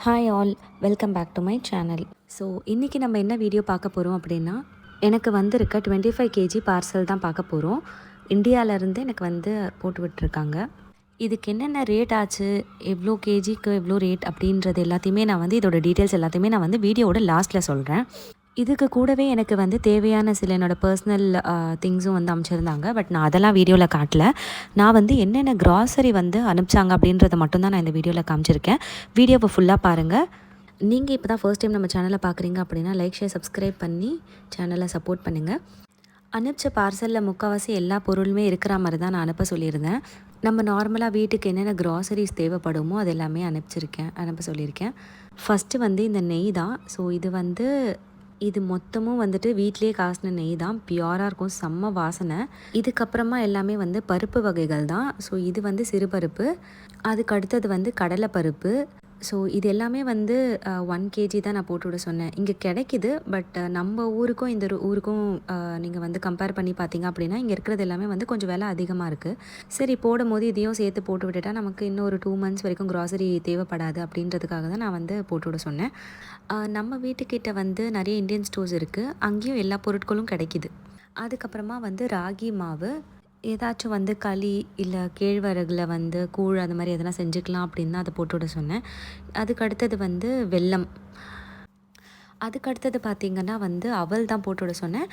Hi all, welcome back to my channel. So இன்றைக்கி நம்ம என்ன வீடியோ பார்க்க போகிறோம் அப்படின்னா, எனக்கு வந்திருக்க 25 கேஜி பார்சல் தான் பார்க்க போகிறோம். இந்தியாவிலேருந்து எனக்கு வந்து போட்டு விட்டுருக்காங்க. இதுக்கு என்னென்ன ரேட் ஆச்சு, எவ்வளோ கேஜிக்கு எவ்வளோ ரேட் அப்படின்றது எல்லாத்தையுமே நான் வந்து இதோட டீட்டெயில்ஸ் எல்லாத்தையுமே நான் வந்து வீடியோவோட லாஸ்ட்டில் சொல்கிறேன். இதுக்கு கூடவே எனக்கு வந்து தேவையான சில என்னோடய பர்சனல் திங்ஸும் வந்து அனுப்பிச்சிருந்தாங்க. பட் நான் அதெல்லாம் வீடியோவில் காட்டல. நான் வந்து என்னென்ன க்ராசரி வந்து அனுப்பிச்சாங்க அப்படின்றத மட்டும்தான் நான் இந்த வீடியோவில் காமிச்சிருக்கேன். வீடியோவை ஃபுல்லாக பாருங்கள். நீங்கள் இப்போ தான் ஃபர்ஸ்ட் டைம் நம்ம சேனலை பார்க்குறீங்க அப்படின்னா லைக், ஷேர், சப்ஸ்கிரைப் பண்ணி சேனலை சப்போர்ட் பண்ணுங்கள். அனுப்பிச்ச பார்சலில் முக்கால்வாசி எல்லா பொருளுமே இருக்கிற மாதிரி தான் நான் அனுப்ப சொல்லியிருந்தேன். நம்ம நார்மலாக வீட்டுக்கு என்னென்ன க்ராசரிஸ் தேவைப்படுமோ அது எல்லாமே அனுப்ப சொல்லியிருக்கேன். ஃபஸ்ட்டு வந்து இந்த நெய் தான். ஸோ இது மொத்தமும் வந்துட்டு வீட்டிலே காசின நெய் தான். பியூராக இருக்கும், செம்ம வாசனை. இதுக்கப்புறமா எல்லாமே வந்து பருப்பு வகைகள் தான். ஸோ இது வந்து சிறுபருப்பு, அதுக்கு அடுத்தது வந்து கடலைப்பருப்பு. ஸோ இது எல்லாமே வந்து 1 கேஜி தான் நான் போட்டு விட சொன்னேன். இங்கே கிடைக்கிது. பட் நம்ம ஊருக்கும் இந்த ஊருக்கும் நீங்கள் வந்து கம்பேர் பண்ணி பார்த்தீங்க அப்படின்னா இங்கே இருக்கிறது எல்லாமே வந்து கொஞ்சம் விலை அதிகமாக இருக்குது. சரி, போடும் போது இதையும் சேர்த்து போட்டு விட்டுட்டா நமக்கு இன்னும் ஒரு 2 மந்த்ஸ் வரைக்கும் க்ராசரி தேவைப்படாது அப்படின்றதுக்காக தான் நான் வந்து போட்டு விட சொன்னேன். நம்ம வீட்டுக்கிட்ட வந்து நிறைய இந்தியன் ஸ்டோர்ஸ் இருக்குது. அங்கேயும் எல்லா பொருட்களும் கிடைக்கிது. அதுக்கப்புறமா வந்து ராகி மாவு, ஏதாச்சும் வந்து களி இல்லை கேழ்வரகுல வந்து கூழ் அந்த மாதிரி எதனா செஞ்சுக்கலாம் அப்படின்னு தான் அதை போட்டு விட சொன்னேன். அதுக்கு அடுத்தது வந்து வெல்லம். அதுக்கு அடுத்தது பார்த்திங்கன்னா வந்து அவல் தான் போட்டு விட சொன்னேன்.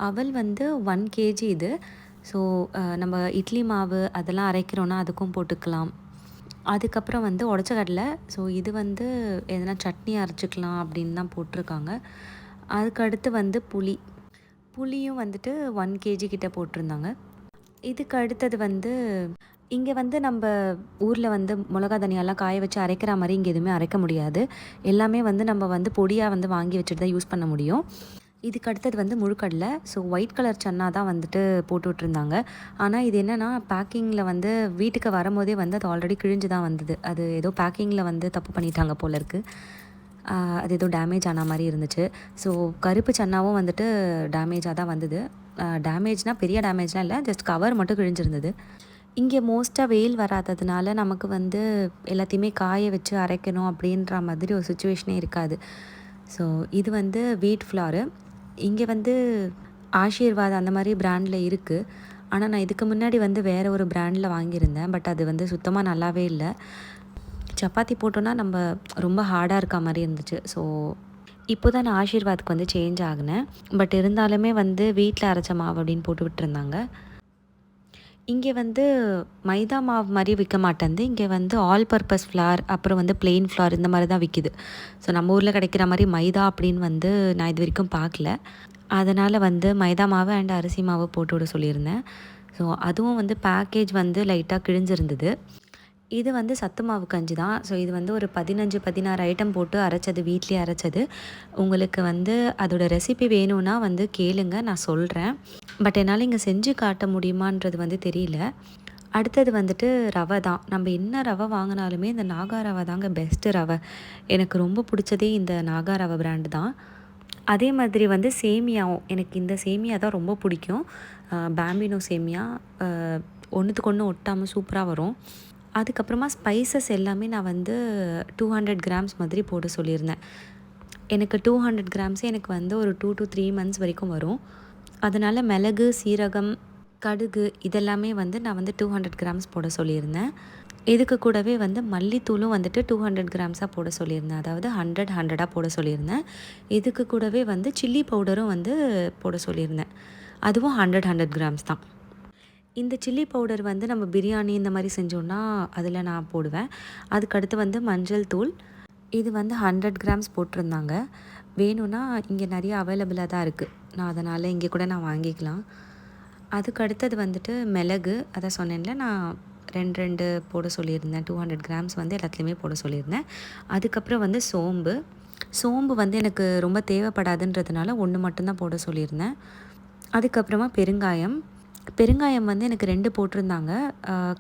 அவல் வந்து 1 கேஜி இது. ஸோ நம்ம இட்லி மாவு அதெல்லாம் அரைக்கிறோன்னா அதுக்கும் போட்டுக்கலாம். அதுக்கப்புறம் வந்து உடச்ச கடலை. ஸோ இது வந்து எதனா சட்னி அரைச்சிக்கலாம் அப்படின்னு தான் போட்டிருக்காங்க. அதுக்கு அடுத்து வந்து புளியும் வந்துட்டு 1 கேஜி கிட்ட போட்டிருந்தாங்க. இதுக்கு அடுத்தது வந்து இங்கே வந்து நம்ம ஊரில் வந்து மிளகா தனியாலாம் காய வச்சு அரைக்கிற மாதிரி இங்கே எதுவுமே அரைக்க முடியாது. எல்லாமே வந்து நம்ம வந்து பொடியாக வந்து வாங்கி வச்சுட்டு தான் யூஸ் பண்ண முடியும். இதுக்கு அடுத்தது வந்து முழுக்கடலை. ஸோ ஒயிட் கலர் சன்னா தான் வந்துட்டு போட்டு விட்ருந்தாங்க. ஆனால் இது என்னென்னா பேக்கிங்கில் வந்து வீட்டுக்கு வரும்போதே வந்து அது ஆல்ரெடி கிழிஞ்சு தான் வந்தது. அது ஏதோ பேக்கிங்கில் வந்து தப்பு பண்ணிட்டாங்க போல இருக்குது. அது ஏதோ டேமேஜ் ஆன மாதிரி இருந்துச்சு. ஸோ கருப்பு சன்னாவும் வந்துட்டு டேமேஜாக தான் வந்தது. டேமேஜ்னால் பெரிய டேமேஜ்லாம் இல்லை, ஜஸ்ட் கவர் மட்டும் கிழிஞ்சிருந்தது. இங்கே மோஸ்ட்டாக வெயில் வராததுனால நமக்கு வந்து எல்லாத்தையுமே காய வச்சு அரைக்கணும் அப்படின்ற மாதிரி ஒரு சுச்சுவேஷனே இருக்காது. ஸோ இது வந்து வீட் ஃப்ளாரு. இங்கே வந்து ஆஷீர்வாத் அந்த மாதிரி பிராண்டில் இருக்குது. ஆனால் நான் இதுக்கு முன்னாடி வந்து வேறு ஒரு பிராண்டில் வாங்கியிருந்தேன். பட் அது வந்து சுத்தமாக நல்லாவே இல்லை. சப்பாத்தி போட்டோன்னா நம்ம ரொம்ப ஹார்டாக இருக்க மாதிரி இருந்துச்சு. ஸோ இப்போ தான் நான் ஆஷீர்வாத்துக்கு வந்து சேஞ்ச் ஆகினேன். பட் இருந்தாலுமே வந்து வீட்டில் அரைச்ச மாவு அப்படின்னு போட்டு விட்டுருந்தாங்க. இங்கே வந்து மைதா மாவு மாதிரி விற்க மாட்டேங்குது. இங்கே வந்து ஆல் பர்பஸ் ஃப்ளார், அப்புறம் வந்து பிளெயின் ஃப்ளார் இந்த மாதிரி தான் விற்கிது. ஸோ நம்ம ஊரில் கிடைக்கிற மாதிரி மைதா அப்படின்னு வந்து நான் இது வரைக்கும் பார்க்கல. அதனால் வந்து மைதா மாவு அண்ட் அரிசி மாவு போட்டு விட சொல்லியிருந்தேன். ஸோ அதுவும் வந்து பேக்கேஜ் வந்து லைட்டாக கிழிஞ்சிருந்தது. இது வந்து சத்து மாவு கஞ்சி தான். ஸோ இது வந்து ஒரு 15-16 ஐட்டம் போட்டு அரைச்சது, வீட்லேயே அரைச்சது. உங்களுக்கு வந்து அதோட ரெசிபி வேணும்னா வந்து கேளுங்க, நான் சொல்கிறேன். பட் என்னால் இங்கே செஞ்சு காட்ட முடியுமான்றது வந்து தெரியல. அடுத்தது வந்துட்டு ரவை தான். நம்ம என்ன ரவை வாங்கினாலுமே இந்த நாகா ரவை தாங்க பெஸ்ட்டு ரவை. எனக்கு ரொம்ப பிடிச்சதே இந்த நாகா ரவை பிராண்டு தான். அதே மாதிரி வந்து சேமியாவும், எனக்கு இந்த சேமியா தான் ரொம்ப பிடிக்கும். பேம்பினோ சேமியா ஒன்றுத்துக்கு ஒன்று ஒட்டாமல் சூப்பராக வரும். அதுக்கப்புறமா ஸ்பைசஸ் எல்லாமே நான் வந்து 200 கிராம்ஸ் மாதிரி போட சொல்லியிருந்தேன். எனக்கு 200 கிராம்ஸே எனக்கு வந்து ஒரு 2 to 3 மந்த்ஸ் வரைக்கும் வரும். அதனால் மிளகு, சீரகம், கடுகு இதெல்லாமே வந்து நான் வந்து 200 கிராம்ஸ் போட சொல்லியிருந்தேன். இதுக்கு கூடவே வந்து மல்லித்தூளும் வந்துட்டு 200 கிராம்ஸாக போட சொல்லியிருந்தேன். அதாவது 100 போட சொல்லியிருந்தேன். இதுக்கு கூடவே வந்து சில்லி பவுடரும் வந்து போட சொல்லியிருந்தேன். அதுவும் 100 கிராம்ஸ் தான். இந்த சில்லி பவுடர் வந்து நம்ம பிரியாணி இந்த மாதிரி செஞ்சோன்னா அதில் நான் போடுவேன். அதுக்கடுத்து வந்து மஞ்சள் தூள். இது வந்து 100 கிராம்ஸ் போட்டிருந்தாங்க. வேணும்னா இங்கே நிறைய அவைலபிளாக தான் இருக்குது. நான் அதனால் இங்கே கூட நான் வாங்கிக்கலாம். அதுக்கு அடுத்தது வந்துட்டு மிளகு, அதை சொன்னேன்ல, நான் 2 போட சொல்லியிருந்தேன். 200 கிராம்ஸ் வந்து எல்லாத்துலேயுமே போட சொல்லியிருந்தேன். அதுக்கப்புறம் வந்து சோம்பு வந்து எனக்கு ரொம்ப தேவைப்படாதுன்றதுனால 1 மட்டும்தான் போட சொல்லியிருந்தேன். அதுக்கப்புறமா பெருங்காயம் வந்து எனக்கு 2 போட்டிருந்தாங்க.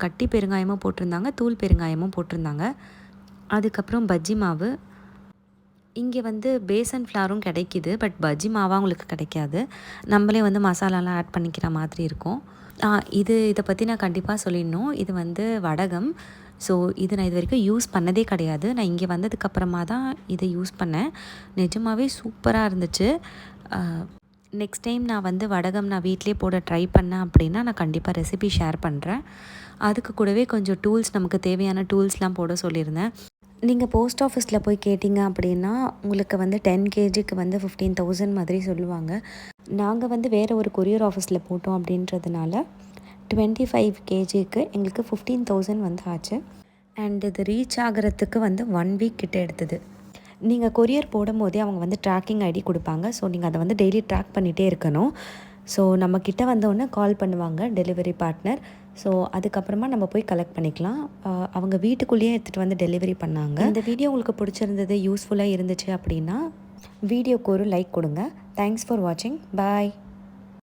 கட்டி பெருங்காயமும் போட்டிருந்தாங்க, தூள் பெருங்காயமும் போட்டிருந்தாங்க. அதுக்கப்புறம் பஜ்ஜி மாவு. இங்கே வந்து பேசன் ஃப்ளாரும் கிடைக்கிது. பட் பஜ்ஜி மாவா உங்களுக்கு கிடைக்காது. நம்மளே வந்து மசாலாலாம் ஆட் பண்ணிக்கிற மாதிரி இருக்கும். இதை பற்றி நான் கண்டிப்பாக சொல்லிடணும். இது வந்து வடகம். ஸோ இது நான் இது வரைக்கும் யூஸ் பண்ணதே கிடையாது. நான் இங்கே வந்ததுக்கப்புறமா தான் இதை யூஸ் பண்ணேன். நிஜமாவே சூப்பராக இருந்துச்சு. நெக்ஸ்ட் டைம் நான் வந்து வடகம் நான் வீட்டிலே போட ட்ரை பண்ணேன் அப்படின்னா நான் கண்டிப்பாக ரெசிபி ஷேர் பண்ணுறேன். அதுக்கு கூடவே கொஞ்சம் டூல்ஸ், நமக்கு தேவையான டூல்ஸ்லாம் போட சொல்லியிருந்தேன். நீங்கள் போஸ்ட் ஆஃபீஸில் போய் கேட்டிங்க அப்படின்னா உங்களுக்கு வந்து 10 கேஜிக்கு வந்து 15,000 மாதிரி சொல்லுவாங்க. நாங்கள் வந்து வேறு ஒரு கொரியர் ஆஃபீஸில் போட்டோம் அப்படின்றதுனால 25 கேஜிக்கு எங்களுக்கு 15,000 வந்து ஆச்சு. அண்ட் இது ரீச் ஆகிறதுக்கு வந்து 1 வீக் கிட்ட எடுத்தது. நீங்கள் கொரியர் போடும்போதே அவங்க வந்து ட்ராக்கிங் ஐடி கொடுப்பாங்க. ஸோ நீங்கள் அதை வந்து டெய்லி ட்ராக் பண்ணிகிட்டே இருக்கணும். ஸோ நம்மக்கிட்ட வந்தோடனே கால் பண்ணுவாங்க டெலிவரி பார்ட்னர். ஸோ அதுக்கப்புறமா நம்ம போய் கலெக்ட் பண்ணிக்கலாம். அவங்க வீட்டுக்குள்ளேயே எடுத்துகிட்டு வந்து டெலிவரி பண்ணாங்க. இந்த வீடியோ உங்களுக்கு பிடிச்சிருந்தது, யூஸ்ஃபுல்லாக இருந்துச்சு அப்படின்னா வீடியோக்கு ஒரு லைக் கொடுங்க. தேங்க்ஸ் ஃபார் வாட்சிங். பாய்.